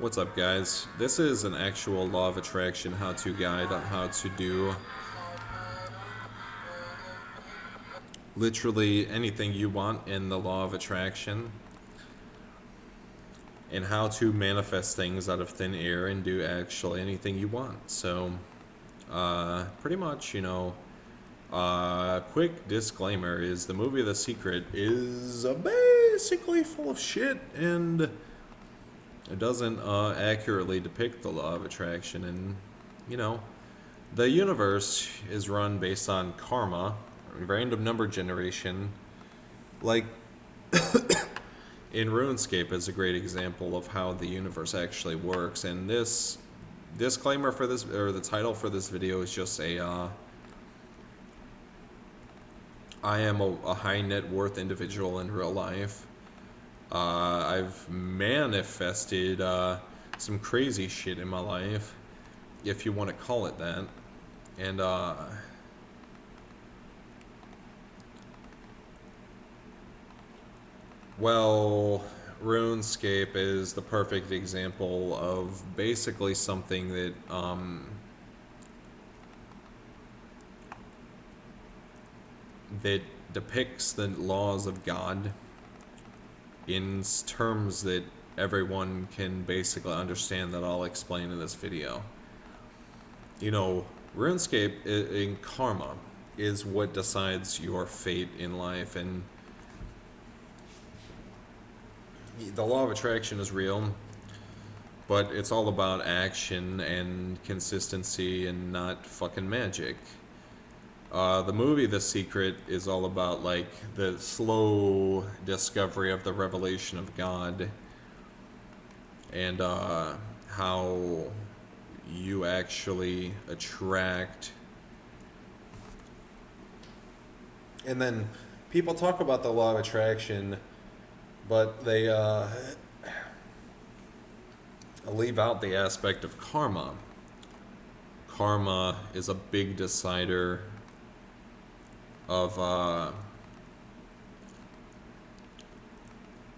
What's up, guys? This is an actual law of attraction how-to guide on how to do literally anything you want in the law of attraction and how to manifest things out of thin air and do actually anything you want. So, pretty much, quick disclaimer is the movie The Secret is basically full of shit and it doesn't accurately depict the law of attraction. And, you know, the universe is run based on karma, random number generation. Like, in RuneScape is a great example of how the universe actually works. And this disclaimer for this, or the title for this video, is just I am a high net worth individual in real life. I've manifested some crazy shit in my life, if you want to call it that. And well, RuneScape is the perfect example of basically something that depicts the laws of God in terms that everyone can basically understand, that I'll explain in this video. RuneScape in karma is what decides your fate in life, and the law of attraction is real, but it's all about action and consistency and not fucking magic. The movie The Secret is all about like the slow discovery of the revelation of God and how you actually attract. And then people talk about the law of attraction, but they leave out the aspect of karma. Karma is a big decider of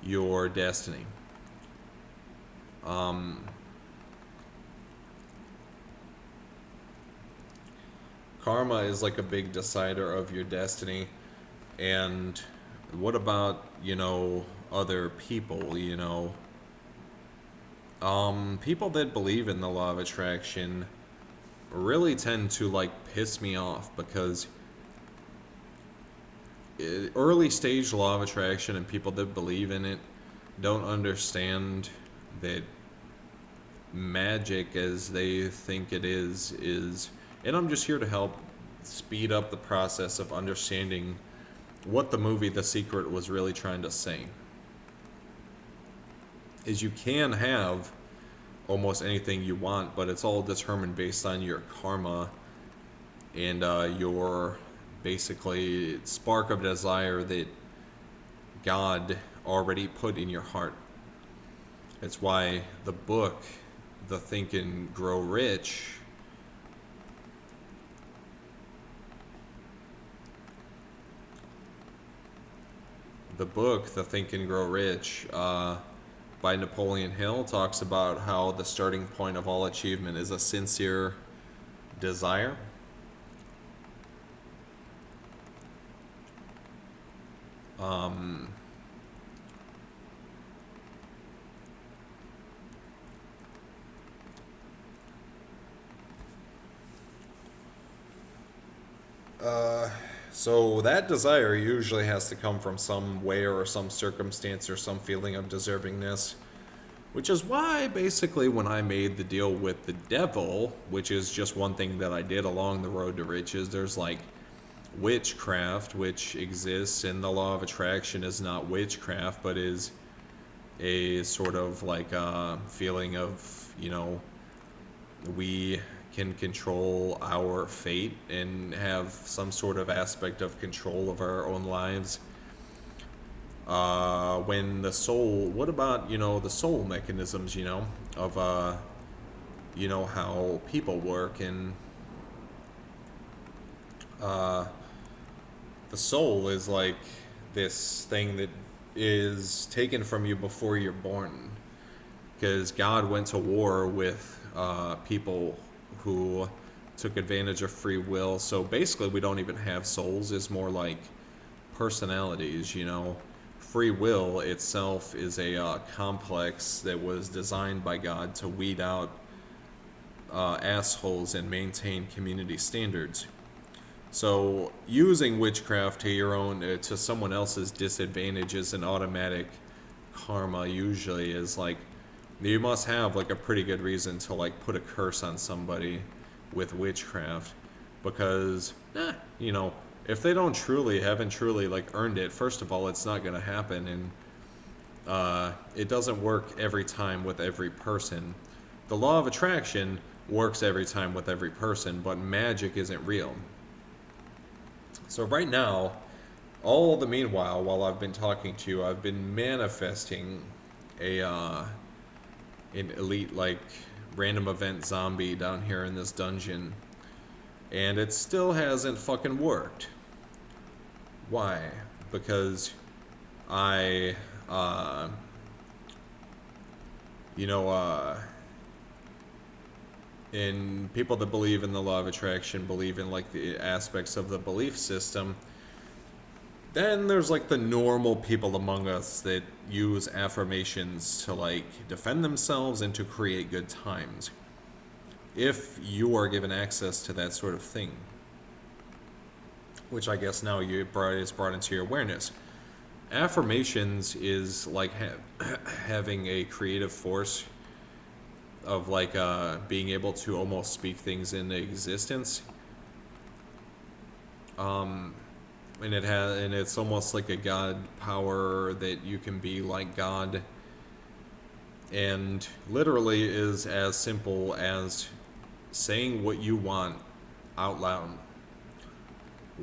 your destiny. Karma is like a big decider of your destiny. And what about, other people, people that believe in the law of attraction really tend to like piss me off, because early stage law of attraction and people that believe in it don't understand that magic as they think it is, and I'm just here to help speed up the process of understanding what the movie The Secret was really trying to say. Is you can have almost anything you want, but it's all determined based on your karma and your basically spark of desire that God already put in your heart. It's why the book, The Think and Grow Rich, The Think and Grow Rich, by Napoleon Hill, talks about how the starting point of all achievement is a sincere desire. So that desire usually has to come from somewhere or some circumstance or some feeling of deservingness. Which is why, basically, when I made the deal with the devil, which is just one thing that I did along the road to riches, there's like witchcraft, which exists, and the law of attraction is not witchcraft, but is a sort of like a feeling of, we can control our fate and have some sort of aspect of control of our own lives. When the soul, what about, the soul mechanisms, of, how people work, and the soul is like this thing that is taken from you before you're born. because God went to war with people who took advantage of free will. So basically, we don't even have souls. It's more like personalities, you know. Free will itself is a complex that was designed by God to weed out assholes and maintain community standards. So using witchcraft to your own, to someone else's disadvantage is an automatic karma. Usually is like, you must have like a pretty good reason to like put a curse on somebody with witchcraft, because you know, if they haven't truly like earned it, first of all, it's not going to happen, and it doesn't work every time with every person. The law of attraction works every time with every person, but magic isn't real. So right now, all the meanwhile, while I've been talking to you, I've been manifesting an elite like random event zombie down here in this dungeon, and it still hasn't fucking worked. Why? Because I and people that believe in the law of attraction believe in like the aspects of the belief system. Then there's like the normal people among us that use affirmations to like defend themselves and to create good times, if you are given access to that sort of thing, which I guess now is brought into your awareness. Affirmations is like having a creative force of like being able to almost speak things into existence. And it's almost like a God power that you can be like God, and literally is as simple as saying what you want out loud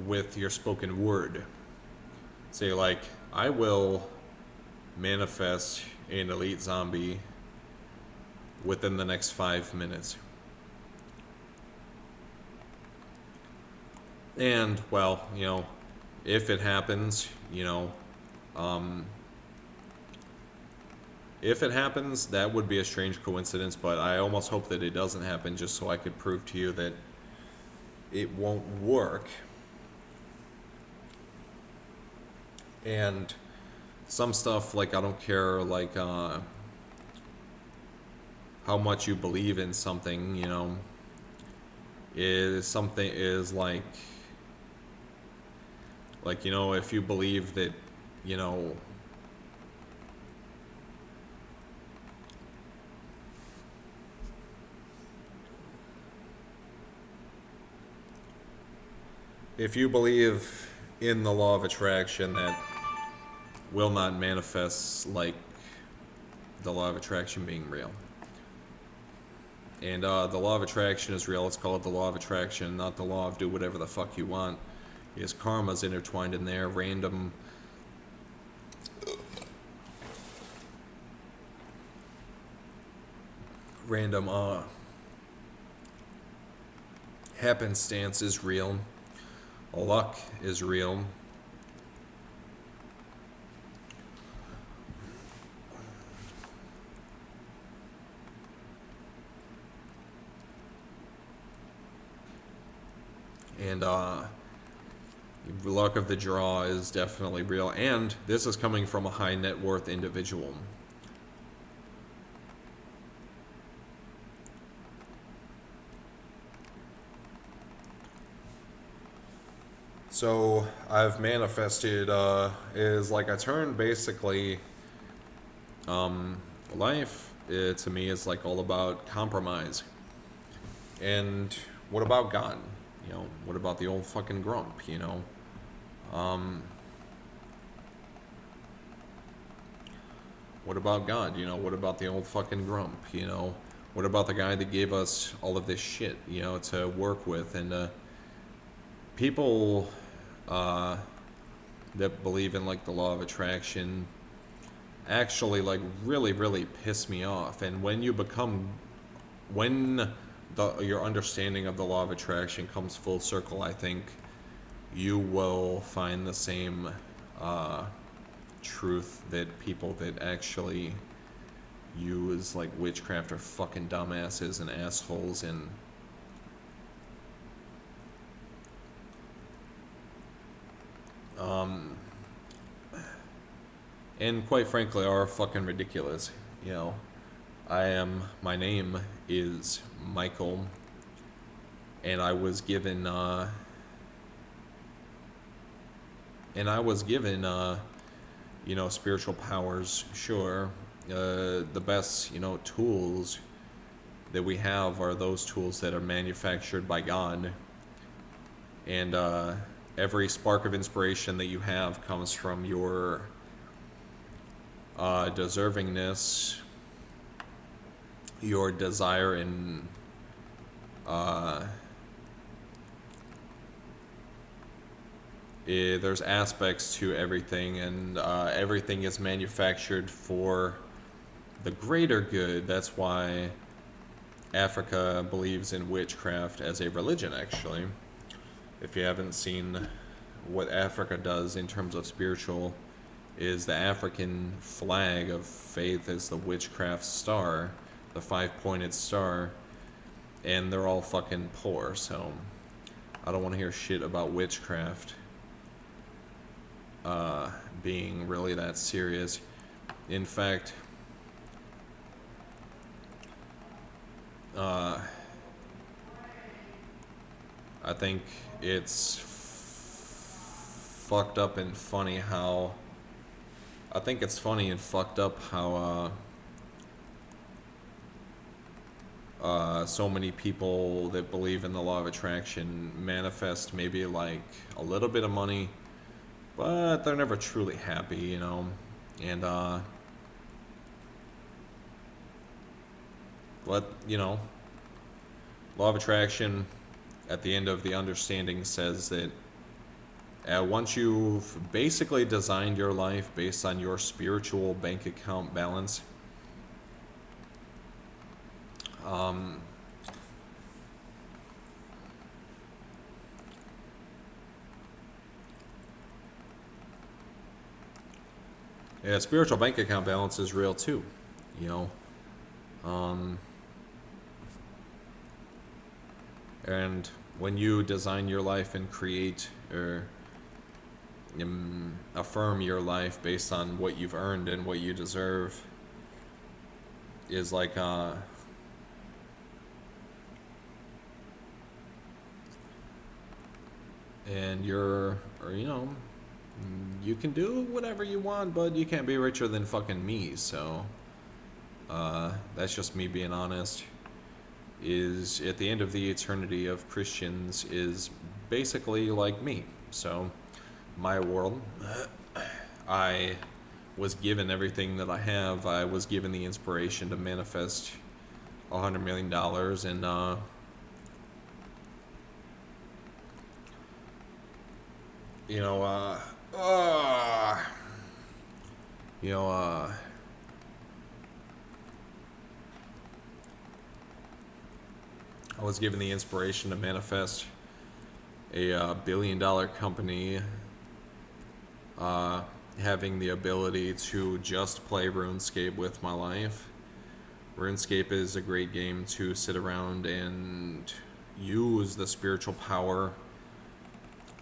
with your spoken word. Say like, I will manifest an elite zombie within the next 5 minutes. And, well, you know, if it happens, you know, if it happens, that would be a strange coincidence, but I almost hope that it doesn't happen, just so I could prove to you that it won't work. And some stuff, like, I don't care, like, how much you believe in something, you know, is like, you know, if you believe that, you know, if you believe in the law of attraction, that will not manifest like the law of attraction being real. And the law of attraction is real. It's called the law of attraction, not the law of do whatever the fuck you want. Because karma's intertwined in there. Random happenstance is real. Luck is real. And luck of the draw is definitely real. And this is coming from a high net worth individual. So I've manifested is like I turned basically life to me is like all about compromise. And what about God? You know, what about the old fucking grump, you know? What about God? You know, what about the old fucking grump, you know? What about the guy that gave us all of this shit, you know, to work with? And people that believe in like the law of attraction actually like really piss me off. And when your understanding of the law of attraction comes full circle, I think you will find the same truth that people that actually use like witchcraft are fucking dumbasses and assholes and and quite frankly are fucking ridiculous. You know, my name is Michael, and I was given you know, spiritual powers. Sure, the best, you know, tools that we have are those tools that are manufactured by God, and every spark of inspiration that you have comes from your deservingness, your desire, and there's aspects to everything, and everything is manufactured for the greater good. That's why Africa believes in witchcraft as a religion, actually. If you haven't seen what Africa does in terms of spiritual, is the African flag of faith is the witchcraft star, the 5-pointed star, and they're all fucking poor, so I don't want to hear shit about witchcraft being really that serious. In fact, I think it's fucked up and funny how so many people that believe in the law of attraction manifest maybe like a little bit of money, but they're never truly happy, you know. And you know, law of attraction at the end of the understanding says that once you've basically designed your life based on your spiritual bank account balance, yeah, spiritual bank account balance is real too, you know. And when you design your life and create or affirm your life based on what you've earned and what you deserve, is like and you're, or you know, you can do whatever you want, but you can't be richer than fucking me. So that's just me being honest. Is at the end of the eternity of Christians is basically like me. So my world, I was given everything that I have. I was given the inspiration to manifest $100 million, and you know, I was given the inspiration to manifest a billion-dollar company, having the ability to just play RuneScape with my life. RuneScape is a great game to sit around and use the spiritual power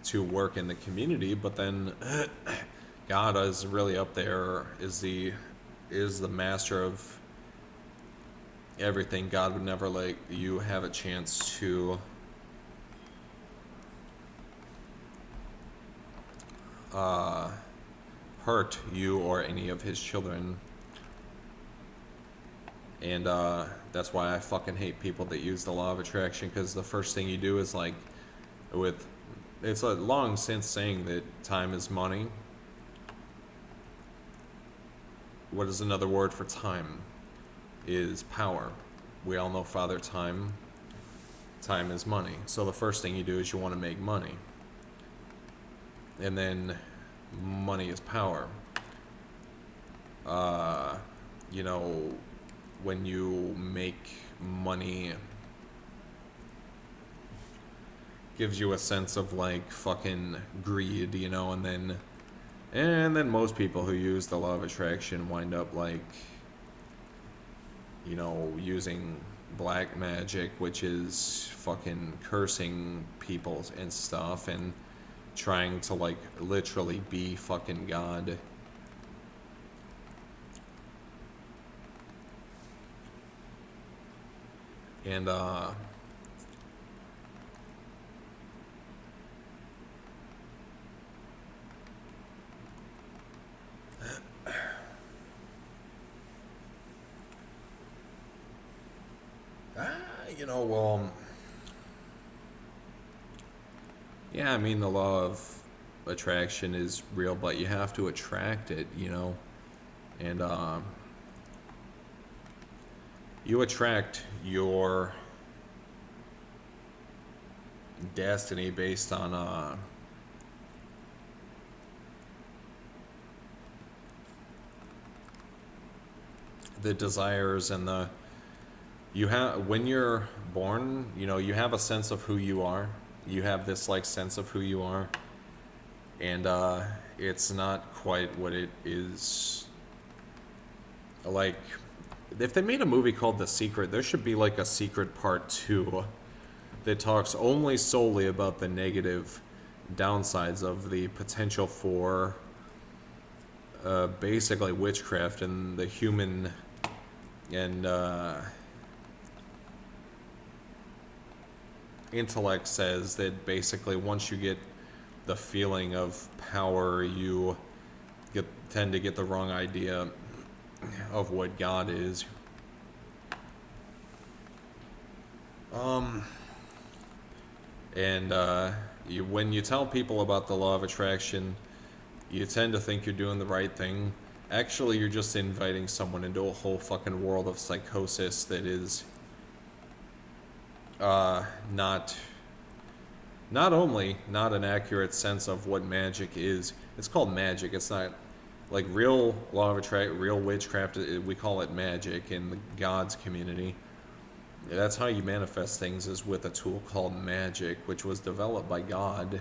to work in the community, but then God is really up there, is the master of everything. God would never let you have a chance to hurt you or any of his children. And that's why I fucking hate people that use the law of attraction, because the first thing you do is like, it's a long since saying that time is money. What is another word for time? Is power. We all know Father Time. Time is money. So the first thing you do is you want to make money. And then money is power. You know, when you make money, gives you a sense of like fucking greed, you know, and then most people who use the law of attraction wind up like you know, using black magic, which is fucking cursing people and stuff, and trying to, like, literally be fucking God. And, you know, well, yeah, I mean, the law of attraction is real, but you have to attract it, you know? And, you attract your destiny based on, the desires and the, you have, when you're born, you know, you have a sense of who you are. You have this, like, sense of who you are. And, it's not quite what it is. Like, if they made a movie called The Secret, there should be, like, a Secret Part 2 that talks only solely about the negative downsides of the potential for, basically witchcraft and the human and, intellect says that basically once you get the feeling of power, you tend to get the wrong idea of what God is. And when you tell people about the law of attraction, you tend to think you're doing the right thing. Actually, you're just inviting someone into a whole fucking world of psychosis that is not only not an accurate sense of what magic is. It's called magic. It's not like real law of attraction, real witchcraft. We call it magic in the God's community. That's how you manifest things, is with a tool called magic, which was developed by God.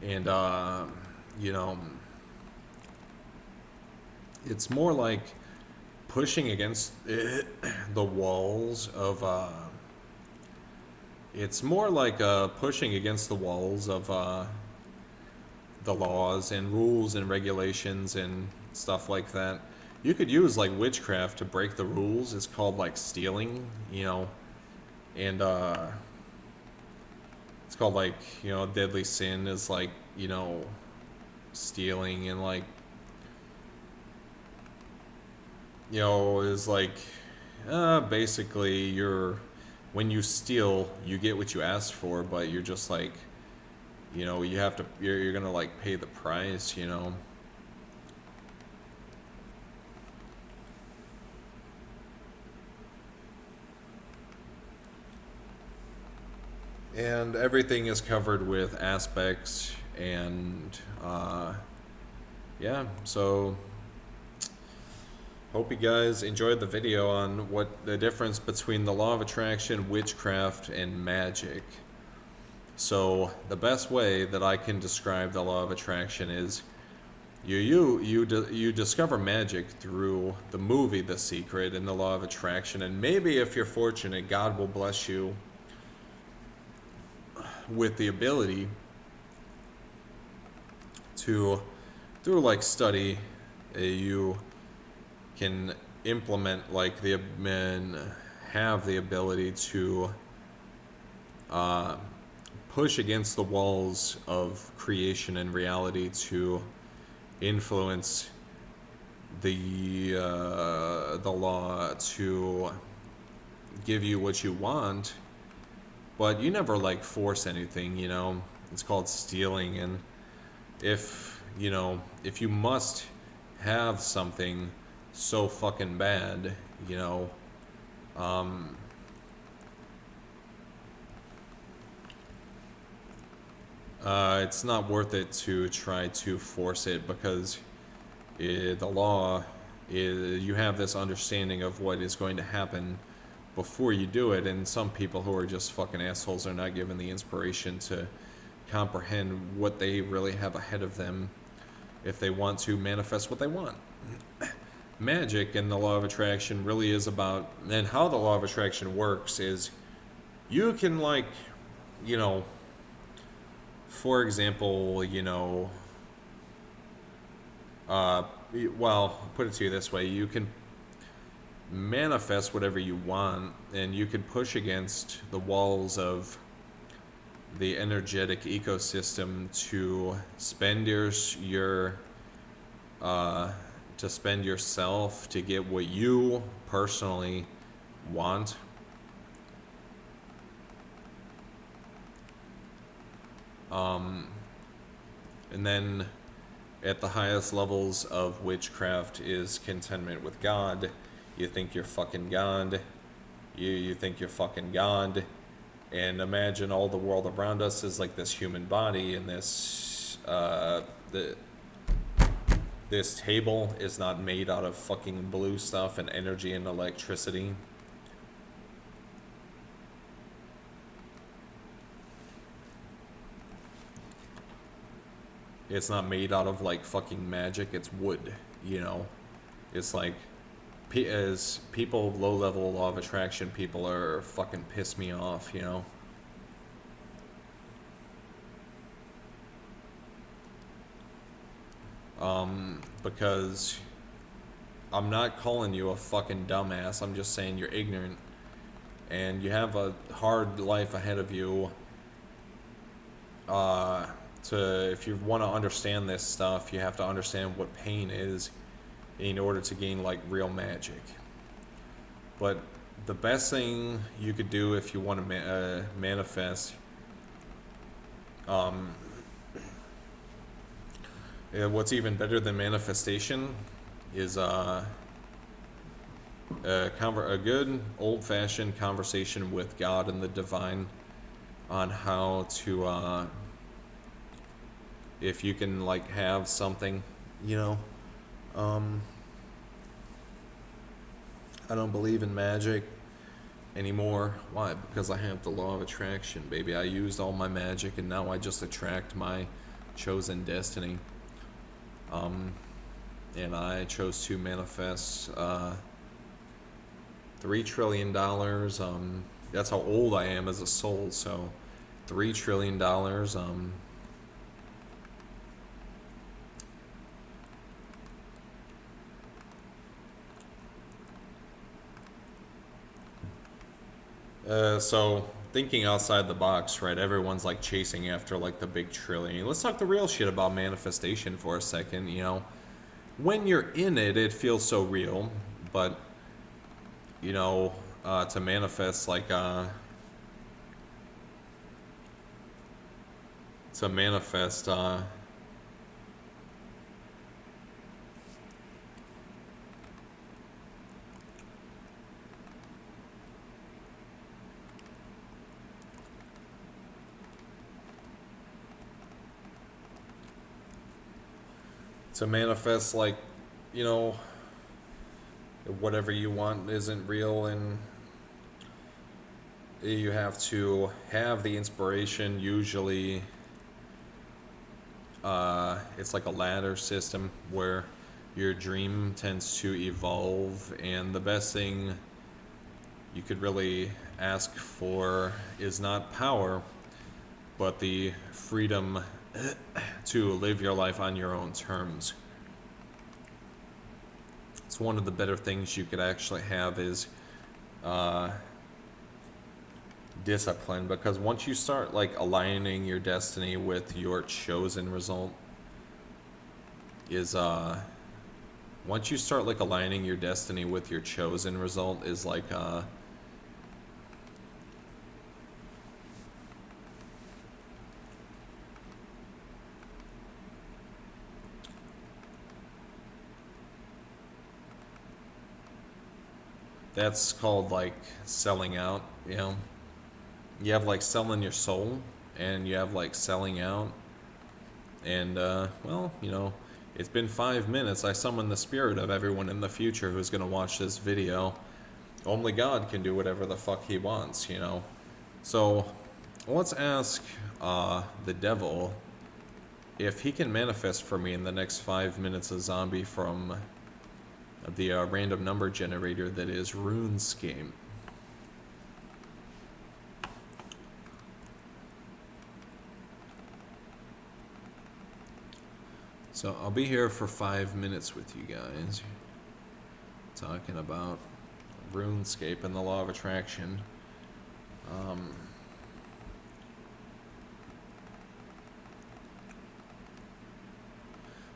And you know, it's more like pushing against the walls of it's more like pushing against the walls of the laws and rules and regulations and stuff like that. You could use, like, witchcraft to break the rules. It's called, like, stealing, you know, and it's called, like, you know, deadly sin is, like, you know, stealing, and, like, you know, is like, basically when you steal, you get what you asked for, but you're just like, you know, you're gonna, like, pay the price, you know. And everything is covered with aspects, and yeah, so hope you guys enjoyed the video on what the difference between the law of attraction, witchcraft, and magic. So the best way that I can describe the law of attraction is you discover magic through the movie The Secret and the law of attraction, and maybe if you're fortunate, God will bless you with the ability to, through, like, study, you can implement, like, have the ability to push against the walls of creation and reality to influence the law to give you what you want. But you never, like, force anything, you know. It's called stealing. And if you must have something so fucking bad, you know, it's not worth it to try to force it, because the law is, you have this understanding of what is going to happen before you do it, and some people who are just fucking assholes are not given the inspiration to comprehend what they really have ahead of them if they want to manifest what they want. magic and the law of attraction really is about, and how the law of attraction works is you can, like, you know, for example, you know, well, put it to you this way, you can manifest whatever you want, and you can push against the walls of the energetic ecosystem to spend to spend yourself to get what you personally want. And then at the highest levels of witchcraft is contentment with God. You think you're fucking God. You think you're fucking God. And imagine all the world around us is like this human body, and this this table is not made out of fucking blue stuff and energy and electricity. It's not made out of like fucking magic. It's wood, you know. It's like, as people, low level law of attraction people are fucking piss me off, you know. Because I'm not calling you a fucking dumbass. I'm just saying you're ignorant and you have a hard life ahead of you. If you want to understand this stuff, you have to understand what pain is in order to gain like real magic. But the best thing you could do if you want to manifest, what's even better than manifestation is a good old-fashioned conversation with God and the divine on how to, if you can like have something, you know. I don't believe in magic anymore. Why? Because I have the law of attraction, baby. I used all my magic and now I just attract my chosen destiny. And I chose to manifest $3 trillion. That's how old I am as a soul. So $3 trillion. So thinking outside the box, right? Everyone's like chasing after like the big trillion. Let's talk the real shit about manifestation for a second. You know, when you're in it, it feels so real, but you know, to manifest like to manifest like, you know, whatever you want isn't real, and you have to have the inspiration. Usually it's like a ladder system where your dream tends to evolve, and the best thing you could really ask for is not power, but the freedom to live your life on your own terms. It's one of the better things you could actually have is discipline, because once you start like aligning your destiny with your chosen result is once you start like aligning your destiny with your chosen result is like that's called like selling out, you know. You have like selling your soul, and you have like selling out. And well, you know, it's been 5 minutes. I summon the spirit of everyone in the future who's gonna watch this video. Only God can do whatever the fuck he wants, you know. So let's ask the devil if he can manifest for me in the next 5 minutes a zombie from of the random number generator that is RuneScape. So I'll be here for 5 minutes with you guys, talking about RuneScape and the law of attraction.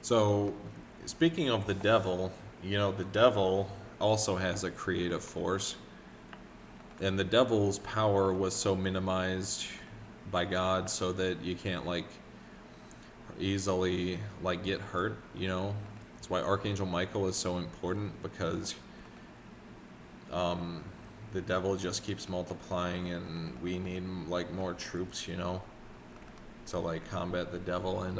So, speaking of the devil, you know, the devil also has a creative force. And the devil's power was so minimized by God so that you can't, like, easily, like, get hurt, you know? That's why Archangel Michael is so important, because the devil just keeps multiplying, and we need, like, more troops, you know, to, like, combat the devil. And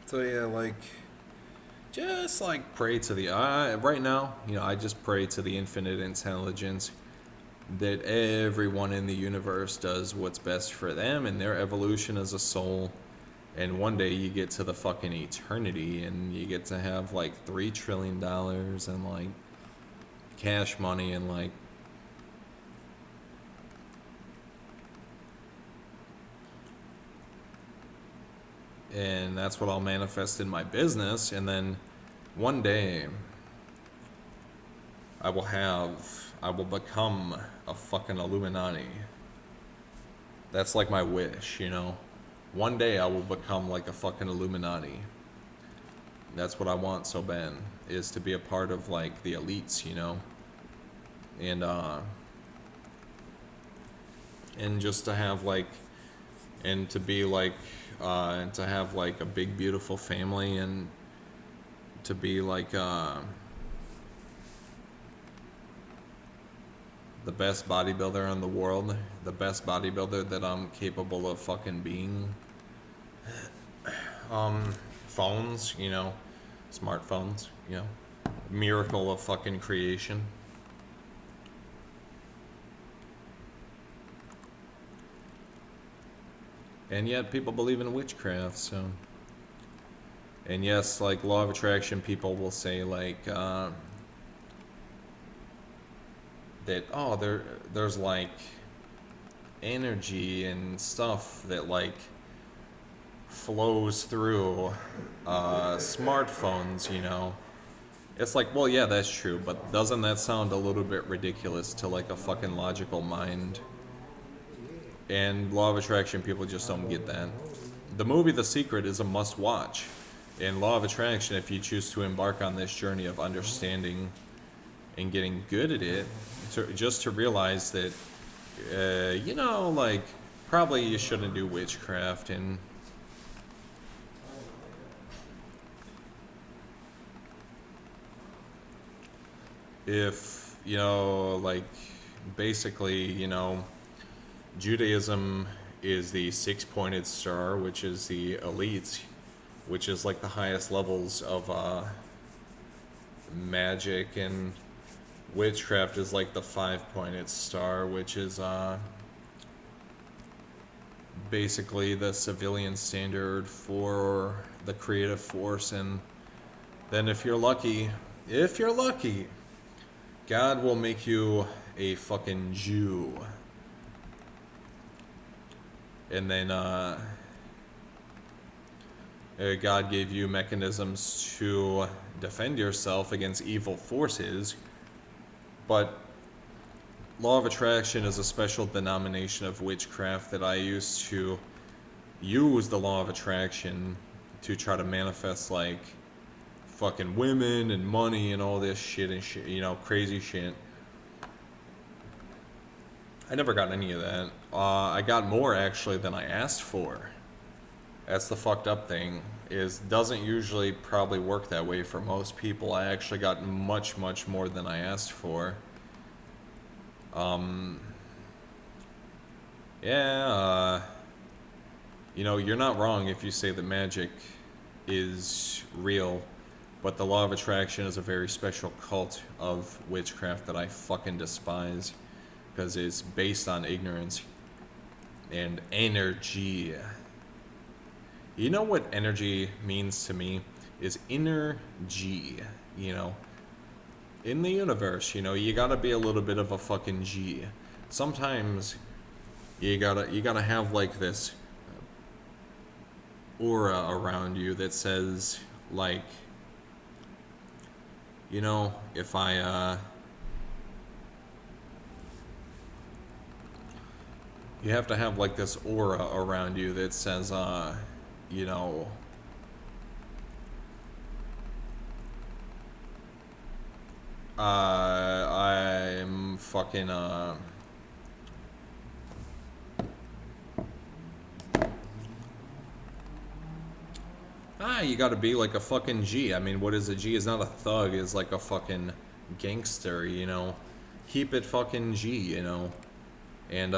so yeah, like, just like pray to the right now, you know, I just pray to the infinite intelligence that everyone in the universe does what's best for them and their evolution as a soul. And one day you get to the fucking eternity and you get to have like $3 trillion and like cash money and like and that's what I'll manifest in my business. And then one day I will become a fucking Illuminati. That's like my wish, you know. One day I will become like a fucking Illuminati. That's what I want so bad, is to be a part of like the elites, you know. And just to have like, and to be like, and to have like a big beautiful family, and to be like the best bodybuilder in the world, the best bodybuilder that I'm capable of fucking being. Phones, you know, smartphones, you know, miracle of fucking creation. And yet people believe in witchcraft, so. And yes, like law of attraction people will say like that, oh, there's like energy and stuff that like flows through smartphones, you know. It's like, well, yeah, that's true, but doesn't that sound a little bit ridiculous to like a fucking logical mind? And law of attraction people just don't get that. The movie The Secret is a must watch. And law of attraction, if you choose to embark on this journey of understanding and getting good at it, just to realize that, you know, like, probably you shouldn't do witchcraft. And if, you know, like, basically, you know, Judaism is the six-pointed star, which is the elites, which is like the highest levels of magic, and witchcraft is like the five-pointed star, which is basically the civilian standard for the creative force. And then if you're lucky, God will make you a fucking Jew. And then God gave you mechanisms to defend yourself against evil forces. But law of attraction is a special denomination of witchcraft that I used to use the law of attraction to try to manifest like fucking women and money and all this shit and shit, you know, crazy shit. I never got any of that. I got more actually than I asked for. That's the fucked up thing, is doesn't usually probably work that way for most people. I actually got much, much more than I asked for. Yeah, you know, you're not wrong if you say that magic is real, but the law of attraction is a very special cult of witchcraft that I fucking despise, because it's based on ignorance and energy. You know what energy means to me? Is inner G, you know? In the universe, you know, you gotta be a little bit of a fucking G. Sometimes you gotta have like this aura around you that says, like, you know, if you have to have like this aura around you that says, you know, I'm fucking, you gotta be like a fucking G. I mean, what is a G? Is not a thug, is like a fucking gangster, you know? Keep it fucking G, you know? And,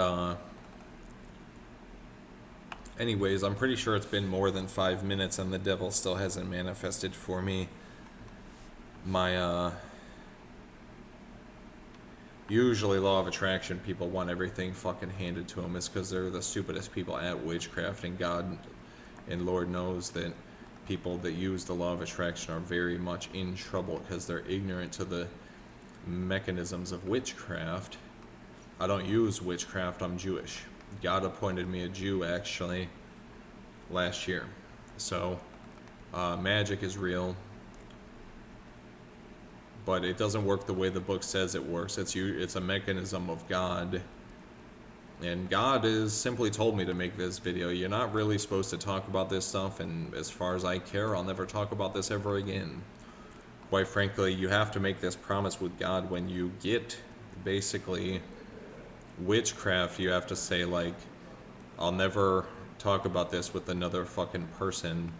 anyways, I'm pretty sure it's been more than 5 minutes and the devil still hasn't manifested for me. My, usually law of attraction people want everything fucking handed to them. It's because they're the stupidest people at witchcraft, and God and Lord knows that people that use the law of attraction are very much in trouble because they're ignorant to the mechanisms of witchcraft. I don't use witchcraft, I'm Jewish. God appointed me a Jew actually last year. So magic is real, but it doesn't work the way the book says it works. It's a mechanism of God. And God has simply told me to make this video. You're not really supposed to talk about this stuff, and as far as I care, I'll never talk about this ever again. Quite frankly, you have to make this promise with God when you get, basically, witchcraft. You have to say, like, I'll never talk about this with another fucking person.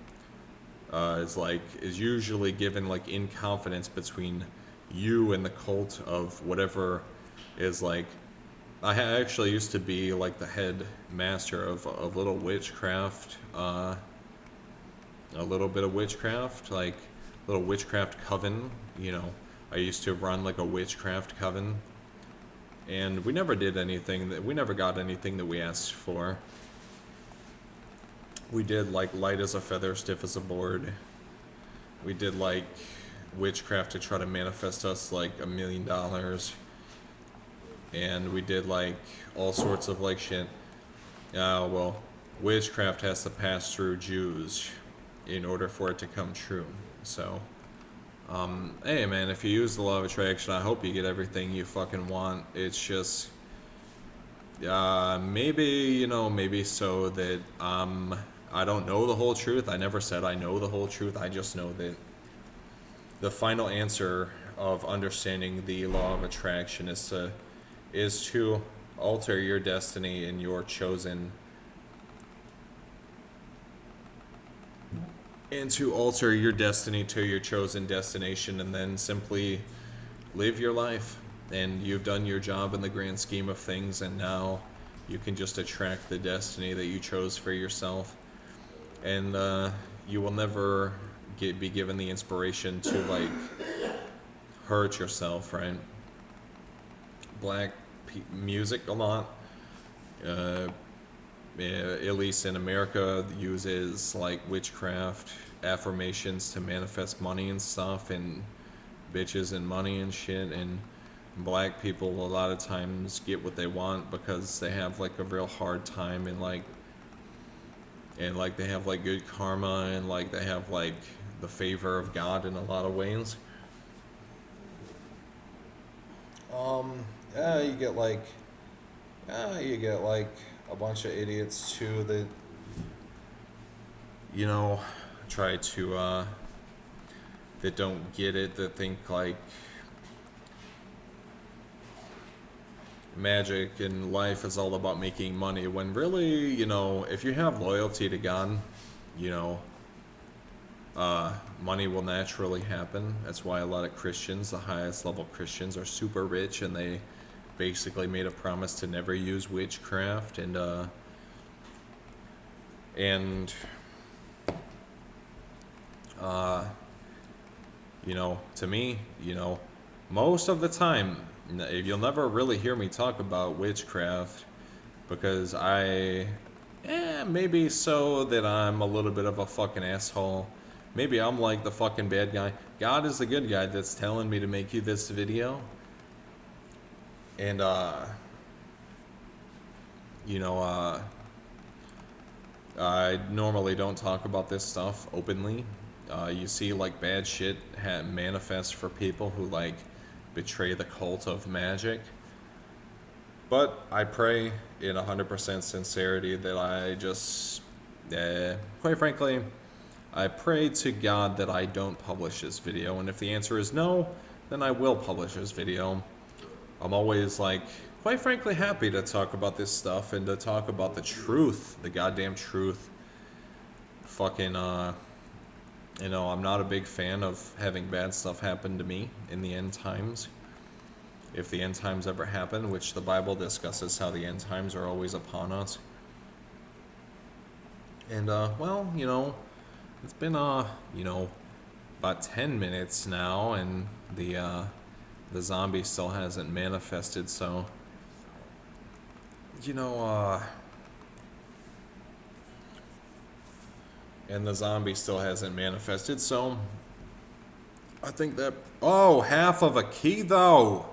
Is usually given, like, in confidence between you and the cult of whatever is, like, I actually used to be like the head master of a little witchcraft, a little bit of witchcraft, like little witchcraft coven, you know. I used to run like a witchcraft coven, and we never did anything we never got anything that we asked for. We did like light as a feather, stiff as a board. We did like witchcraft to try to manifest us like $1 million. And we did like all sorts of like shit. Well, witchcraft has to pass through Jews in order for it to come true. So, hey man, if you use the law of attraction, I hope you get everything you fucking want. It's just, maybe, you know, maybe so that, I don't know the whole truth. I never said I know the whole truth. I just know that the final answer of understanding the law of attraction is to alter your destiny and your chosen, and to alter your destiny to your chosen destination, and then simply live your life. And you've done your job in the grand scheme of things, and now you can just attract the destiny that you chose for yourself. And you will never be given the inspiration to like hurt yourself, right? Black music a lot, at least in America, uses like witchcraft affirmations to manifest money and stuff, and bitches and money and shit. And black people a lot of times get what they want because they have like a real hard time, and like they have like good karma, and like they have like the favor of God in a lot of ways. Yeah, you get like a bunch of idiots too that, you know, try to, that don't get it, that think like magic and life is all about making money, when really, you know, if you have loyalty to God, you know, money will naturally happen. That's why a lot of Christians, the highest level Christians, are super rich, and they basically made a promise to never use witchcraft. And you know, to me, you know, most of the time, you'll never really hear me talk about witchcraft because maybe so that I'm a little bit of a fucking asshole. Maybe I'm like the fucking bad guy. God is the good guy that's telling me to make you this video. And, you know, I normally don't talk about this stuff openly. You see, like, bad shit manifest for people who, like, betray the cult of magic. But I pray in 100% sincerity that I just, quite frankly, I pray to God that I don't publish this video. And if the answer is no, then I will publish this video. I'm always, like, quite frankly happy to talk about this stuff and to talk about the truth, the goddamn truth. Fucking, you know, I'm not a big fan of having bad stuff happen to me in the end times. If the end times ever happen, which the Bible discusses how the end times are always upon us. And, well, you know, it's been, you know, about 10 minutes now, and the zombie still hasn't manifested, so, you know, and the zombie still hasn't manifested, so I think that, oh, half of a key, though.